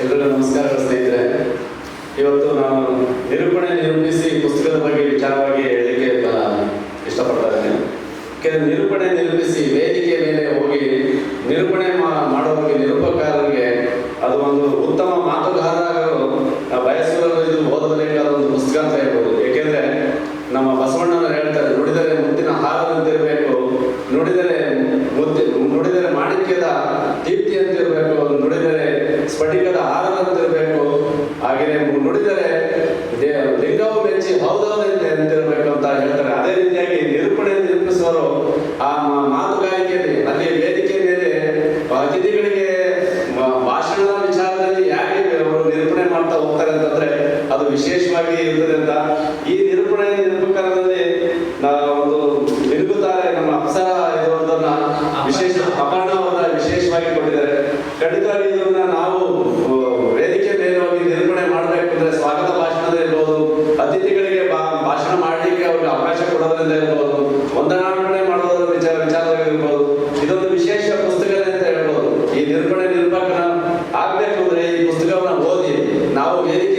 ಎಲ್ಲರಿಗೂ ನಮಸ್ಕಾರ ಸ್ನೇಹಿತರೆ. ಇವತ್ತು ನಾನು ನಿರೂಪಣೆ ನಿರೂಪಿಸಿ ಪುಸ್ತಕದ ಬಗ್ಗೆ ವಿಚಾರವಾಗಿ ಹೇಳಲಿಕ್ಕೆ ಇಷ್ಟಪಡ್ತಾ ಇದ್ದೇನೆ. ಕೆಲವು ನಿರೂಪಣೆ ನಿರೂಪಿಸಿ ವೇದಿಕೆ ಮೇಲೆ ಹೋಗಿ ನಿರೂಪಣೆ ಮಾಡೋರಿಗೆ, ನಿರೂಪಕಾರರಿಗೆ ಅದು ಒಂದು ಉತ್ತಮ ಮಾತುಗಾರರು ಬಯಸುವವರು ಇದು ಓದಬೇಕಾದ ಒಂದು ಪುಸ್ತಕ ಅಂತ ಹೇಳ್ಬೋದು. ಏಕೆಂದರೆ ನಮ್ಮ ಬಸವಣ್ಣವರು ಹೇಳ್ತಾರೆ, ನುಡಿದರೆ ಮುತ್ತಿನ ಹಾರದಂತಿರಬೇಕು, ನುಡಿದರೆ ಮಾಣಿಕ್ಯದ ದೀಪ್ತಿ ಅಂತಿರಬೇಕು, ನುಡಿದರೆ ಸ್ಫಟಿಕದ ಹಾರದಂತಿರಬೇಕು, ಹಾಗೆಯೇ ನುಡಿದರೆ ಲಿಂಗವು ಮೆಚ್ಚಿ ಹೌದೌದಂತೆ ಅಂತಿರಬೇಕು ಅಂತ ಹೇಳ್ತಾರೆ. ಅದೇ ರೀತಿಯಾಗಿ ನಿರೂಪಣೆ ನಿರೂಪಿಸುವರು ಆ ಮಾತುಗಾರಿಕೆಯಲ್ಲಿ ಅಲ್ಲಿ ವೇದಿಕೆ ಮೇಲೆ ಅತಿಥಿಗಳಿಗೆ ಭಾಷಣದ ವಿಚಾರದಲ್ಲಿ ಯಾಕೆ ಅವರು ನಿರೂಪಣೆ ಮಾಡ್ತಾ ಹೋಗ್ತಾರೆ ಅಂತಂದ್ರೆ ಅದು ವಿಶೇಷವಾಗಿ ಇರ್ತದೆ ಅಂತ. ಈ ನಿರೂಪಣೆ ನಿರೂಪಕರಲ್ಲಿ ಒಂದು ತಿರುಗುತ್ತಾರೆ ನಮ್ಮ ಅಪ್ಸರ ಇರುವುದನ್ನ ವಿಶೇಷ ಅಪರ್ಣವನ್ನ ವಿಶೇಷವಾಗಿ ಕೊಟ್ಟಿದ್ದಾರೆ. ಖಂಡಿತವಾಗಿ ಇದನ್ನ ನಾವು ವೇದಿಕೆ ಮೇಲೆ ಹೋಗಿ ನಿರೂಪಣೆ ಮಾಡಬೇಕು ಅಂದ್ರೆ ಸ್ವಾಗತ ಭಾಷಣದ ಇರ್ಬೋದು, ಅತಿಥಿಗಳಿಗೆ ಭಾಷಣ ಮಾಡಲಿಕ್ಕೆ ಅವ್ರಿಗೆ ಅವಕಾಶ ಕೊಡೋದ್ರಿಂದ ಇರ್ಬೋದು, ವಂದನಾರ್ಪಣೆ ಮಾಡೋದ್ರ ವಿಚಾರವಾಗಿರ್ಬೋದು. ಇದೊಂದು ವಿಶೇಷ ಪುಸ್ತಕನೇ ಅಂತ ಹೇಳ್ಬೋದು. ಈ ನಿರೂಪಣೆ ನಿರೂಪಕನ ಆಗ್ಬೇಕು ಅಂದ್ರೆ ಈ ಪುಸ್ತಕವನ್ನ ಓದಿ ನಾವು ವೇದಿಕೆ